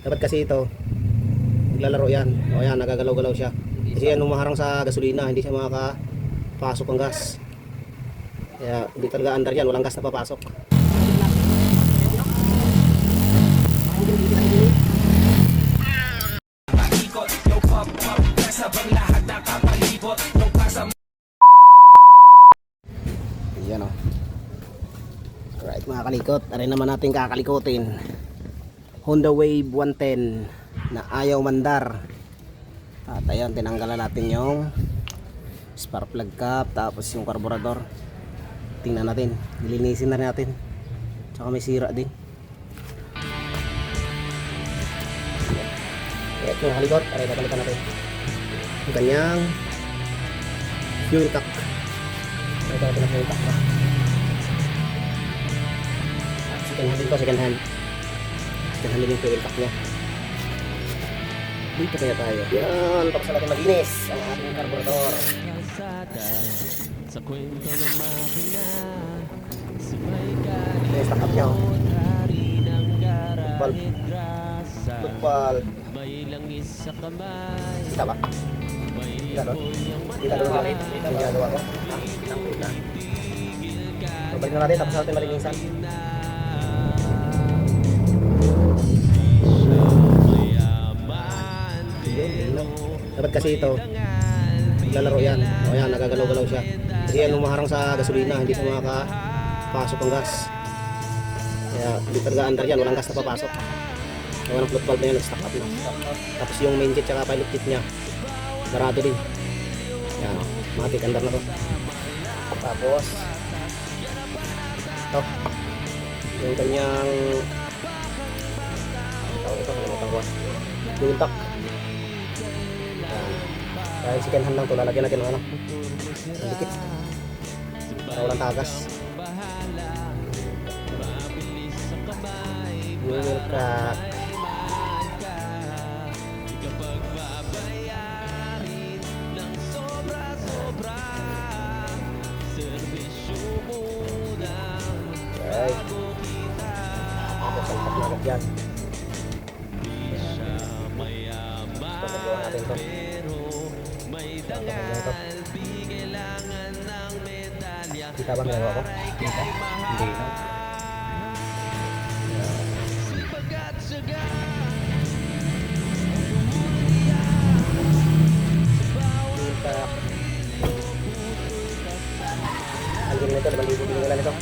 Dapat kasi ito, naglalaro yan. O yan, nagagalaw-galaw siya. Kasi yan, humaharang sa gasolina, hindi siya makakapasok ang gas. Kaya hindi talaga andar yan, walang gas na papasok. Yan o. Alright mga kalikot, aray naman natin kakalikotin. Honda Wave 110 na ayaw mandar. At ayun, tinanggalan natin yung spark plug cap, tapos yung carburetor. Tingnan natin, nilinisin na natin. Tsaka may sira din. Alright mga kalikot, aray babalikan natin yung kanyang fuel tank. Aray natin ang fuel tank ba? Second hand din to, second hand. Second hand din yung fuel tank nya. Dito kaya tayo. Yan, tapos natin maglinis ang ating carburetor. Sa kwento ng makina, yung stock up nya. Tupal. Kita ba? Kita doon? Kita doon natin? Yung ginagawa ko? Kita. So, balik na natin, tapos natin malinisan. Dapat kasi ito, naglalaro yan. O yan, nagagalaw-galaw siya. Kasi yan, humaharang sa gasolina, hindi siya makakapasok ang gas. Kaya hindi talaga andar yan, walang gas na papasok. Kaya walang float valve na yan, nag-stock up na. Tapos yung main jet tsaka pilot kit nya, sarado din. Yan, matik andar na to. Tapos ito, yung kanyang tawag ito, kalimutan ko. Yung tak. Dahil second hand lang ito, lalagyan natin ng ano, ng dikit para walang tagas. Wheel crack. Okay, salpak na agad yan. So, nagawa natin ito. Kita ba meron ako? Kita? Hindi na. Ang ganda nito, 2,000 binigyan nito.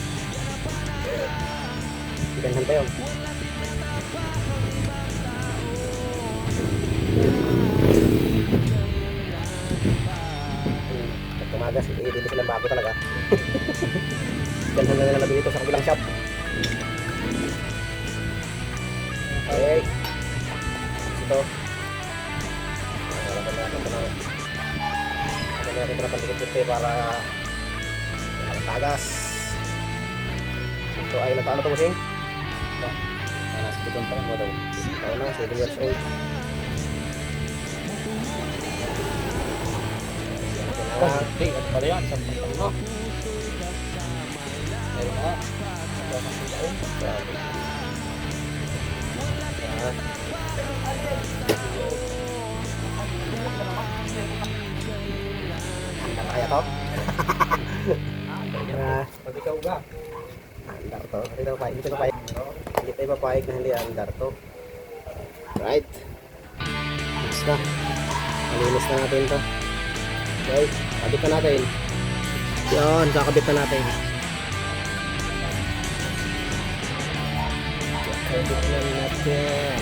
Ikanhan pa yun. Tumagas, hindi silang bago talaga. Ganhan na nalagay dito sa kabilang shop. Okay. Ito. Nalagyan natin ito na pandikit-dikit para tagas. Ito ay nagpaano ito mo sing? Nasa pitong pa lang mo daw. Ito na, 7 years old. Hindi, at pala yan, isang pantang mo. Meron nga. Andar kaya to? Pag ikaw ga. Andar to? Hindi tayo papayag na hindi andar to. Right. Next na. Malinis na natin to. Okay, kabit na natin. Yan, kakabit na natin. Kakabit na natin.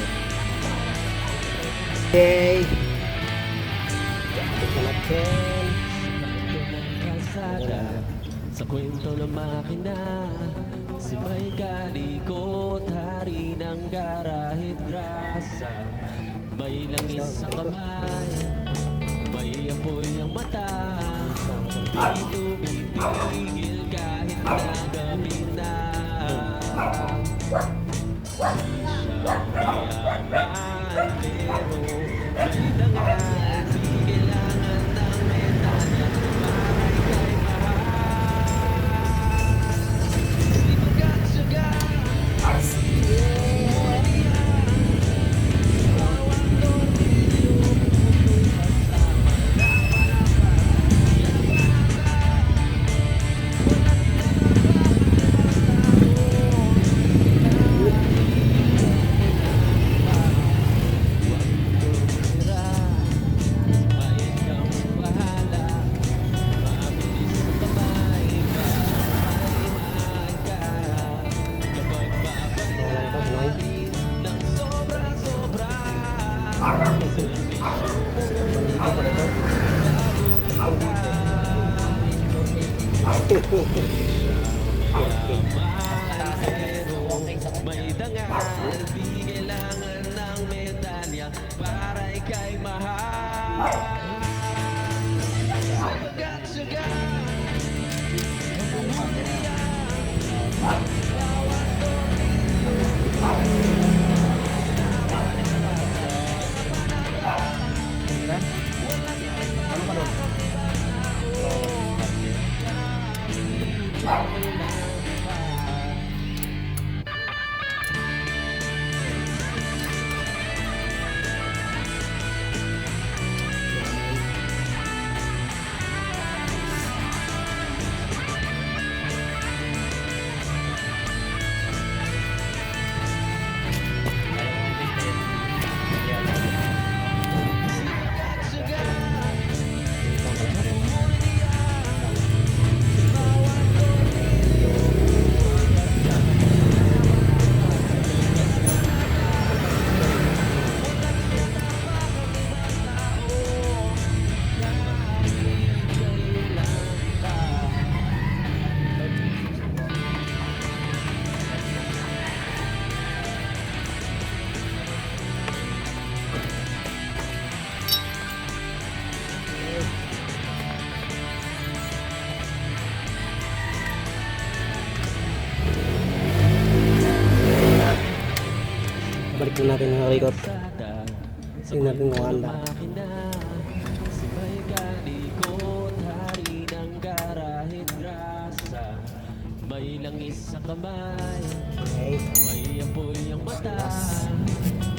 Okay. Kakabit na natin. Sa kwento ng makina, si may kalikot, hari ng garahe grasa. May langis sa kamay, may apoy ang mata. Di tumipigil kahit na gabi na. Siya mayaman, pero may dangal. Di kailangan ng medalya para ika'y mahal. Di magkatsaga, May dangal, di kailangan ng medalya para ika'y mahal. Sagat-sagat. Balik na natin ang record. Tingnan natin kung handa. Sabay kalikot, hari ng garahit grasa. May langis sa kamay, Okay. may apoy ang mata.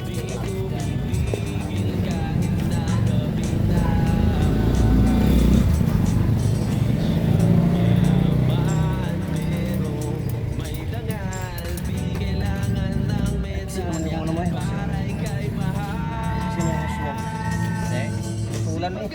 Di tumipigil kahit na gabi na. Yaman, pero may dangal. Di kailangan ng medalya para ika'y mahal. Sino yung host mo? Tulan eh.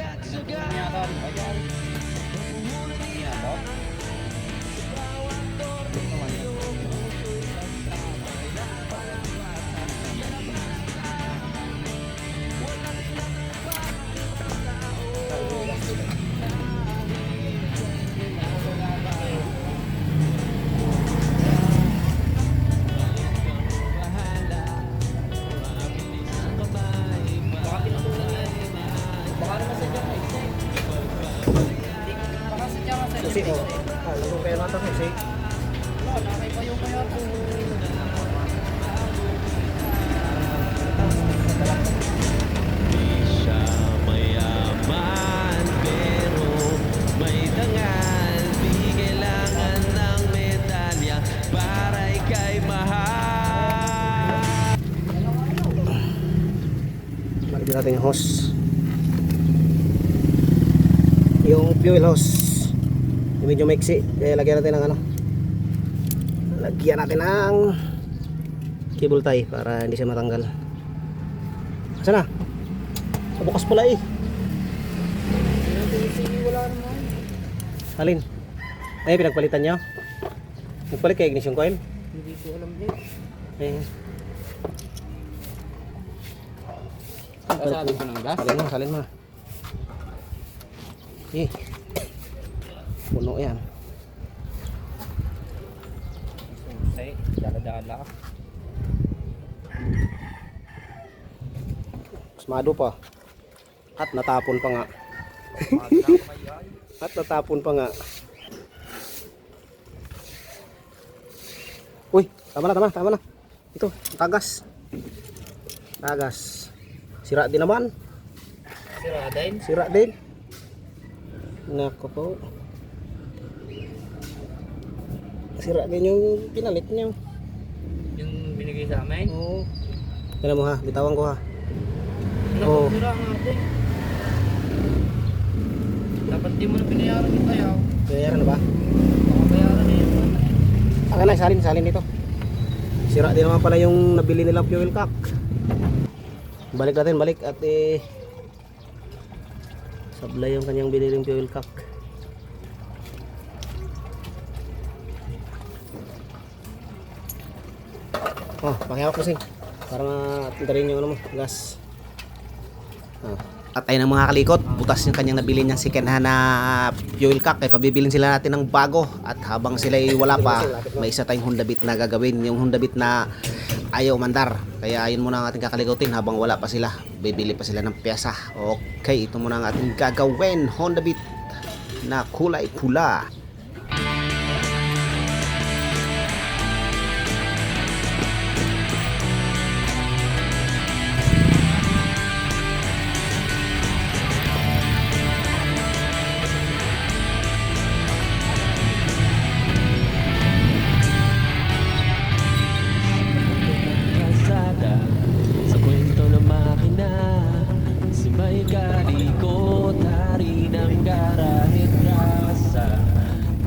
Susi oh. Lalu kayo nata susi. Di siya mayaman, pero may dangal. Di kailangan ng medalya para ika'y mahal. Balik natin yung hose. Yung fuel hose. Yung medyo maiksi. Kaya lagyan natin ng ano. Lagyan natin ng cable tie para hindi siya matanggal. Asa na? Sa bukas pala eh. Alin? Ay, pinagpalitan nyo? Nagpalit kay ignition coil? Hindi ko alam din. Eh, Sasabi ko ng gas. salin mo. Eh. Puno yan. Say, dala-dala. Sumado pa. At natapon pa nga. At natapon pa nga. Uy, tama na. Ito, tagas. Sira din naman. Sira din. Nako po. Sira din yung pinalit niyo. Yung binigay sa amin. Oo. Tignan mo ha, bitawan ko ha. Ano, sira ang ating. Dapat di mo na pinayaran yung tayaw. Bayaran na ba? Makabayaran na yun. Akin na, salin dito. Sira din naman pala yung nabili nilang fuel cock. Balik at sablay yung kanyang biniling fuel cock. Oh, pakihawak mo sing. Para matindarin yung ano mo, gas. At ayun ang mga kalikot, butas yung kanyang nabili niyang second hand na fuel cock. Kaya pabibilin sila natin ng bago. At habang sila ay wala pa, may isa tayong Honda Beat na gagawin. Yung Honda Beat na ayaw mandar. Kaya ayun muna ang ating kakalikutin habang wala pa sila. Bibili pa sila ng pyesa. Okay, ito muna ang ating gagawin. Honda Beat na kulay pula. Kalsada, sa kwento ng makina, si may kalikot, hari ng garahe trasa.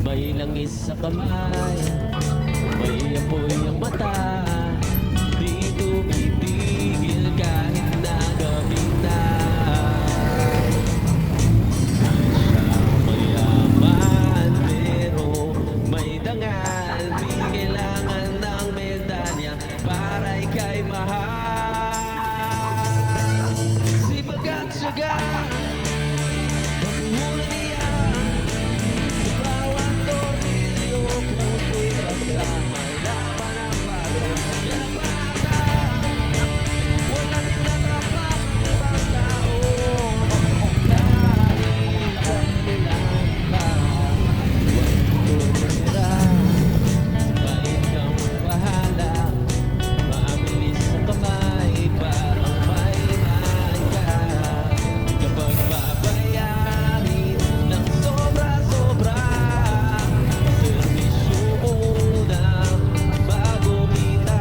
May langis sa kamay, may apoy ang mata, di tumipigil kahit na gabi na. Siya mayaman pero may dangal, di kailangan ng medalya para ika'y mahal. Sipag at syaga, pagmumula niya, sa bawat tornilyo, puso'y kasama, laban ang bago, yan ang bata, walang tinatapak ng ibang tao, kahit kailan pa, huwag tumira, kahit kang bahala, mabilis sa kamay, parang may mangga, kapag babayarin ng sobra-sobra, servisyo muna bago kita.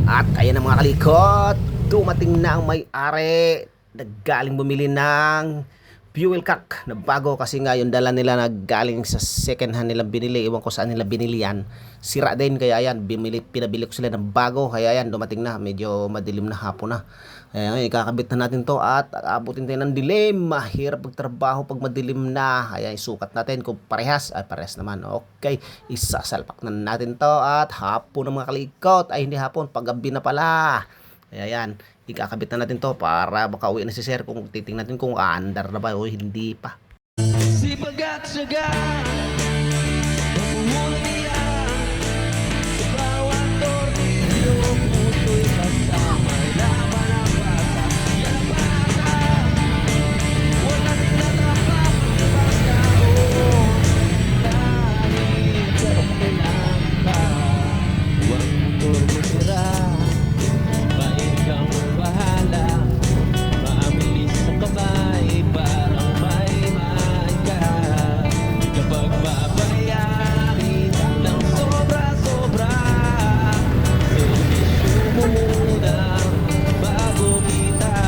At ayan ang mga kalikot, dumating na ang may-ari. Naggaling bumili ng fuel cock na bago kasi nga yung dala nila naggaling sa second hand nilang binili. Iwan ko saan nila binili yan. Sira din, kaya ayan, pinabili ko sila ng bago. Kaya ayan, dumating na. Medyo madilim na hapon na. Kaya ngayon, ikakabit na natin to at abutin tayo ng dilim. Mahirap pagtrabaho pag madilim na. Kaya isukat natin kung parehas. Ay, parehas naman. Okay, isasalpak na natin to at hapon ng mga kalikot. Ay, hindi hapon, paggabi na pala. Kaya yan, ikakabit na natin to para baka uwi na si sir kung titingnan natin kung andar na ba o hindi pa. Sipag at syaga, pagmumula niya, sa bawat tornilyo, puso'y kasama, laban ang bata, yan ang bata, walang tinatapak ng ibang tao, kahit kailan pa, huwag tumira, kahit kang bahala, mabilis sa kamay, parang may mangga, kapag babayarin ng sobra-sobra, servisyo muna bago kita.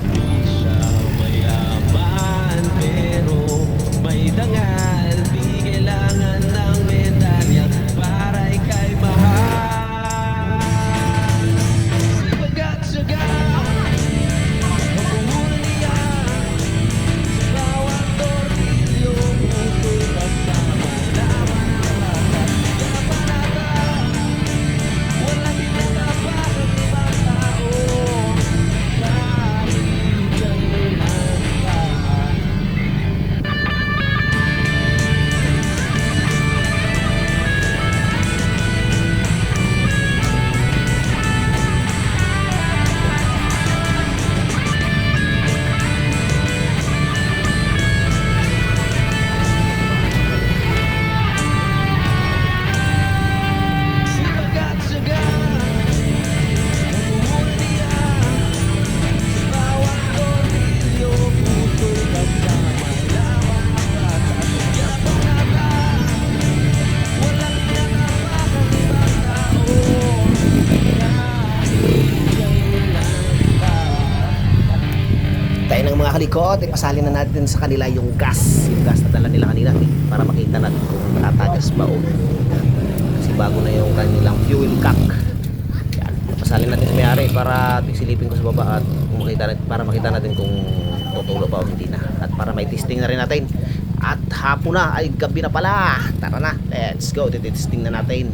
Di siya mayaman pero may dangal, di kailangan ng medalya para ika'y mahal. Sipag at syaga, pagmumula niya, sa bawat tornilyo, puso'y kasama, laban ang bata, yan ang panata, walang tinatapak ng ibang tao, kahit kailan pa. Sipag at syaga, pagmumula niya, sa bawat tornilyo, puso'y kasama, laban ang bata, yan ang panata, walang tinatapak ng ibang tao, kahit kailan pa. Tayo ng mga kalikot, ipasalin na natin sa kanila yung gas. Yung gas na dala nila kanina para makita natin kung natatagas ba o. Kasi bago na yung kanilang fuel cock. Yan, ipasalin natin sa may-ari para silipin ko sa baba at para makita natin kung tutulo ba o hindi na. At para may testing na rin natin. At hapon na, ay gabi na pala. Tara na, let's go, testing na natin.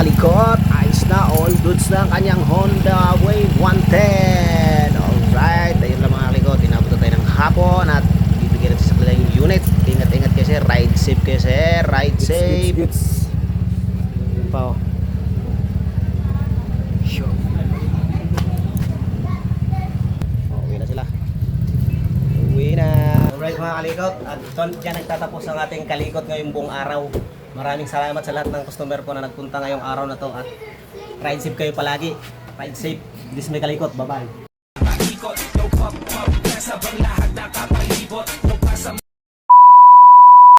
kalikot, ayos na, all goods na ang kanyang Honda Wave 110. Alright, ayun lang mga kalikot, inabot na tayo ng hapon at bibigyan natin sa kanila yung unit. Ingat-ingat kayo sir, ride safe kayo sir, ride safe. Yun pa oh. Sure. Uwi na sila. Uwi na. Alright mga kalikot, at dyan nagtatapos ang ating kalikot ngayong buong araw. Maraming salamat sa lahat ng customer ko na nagpunta ngayong araw na to at ride safe kayo palagi. Ride safe. This may kalikot. Bye-bye.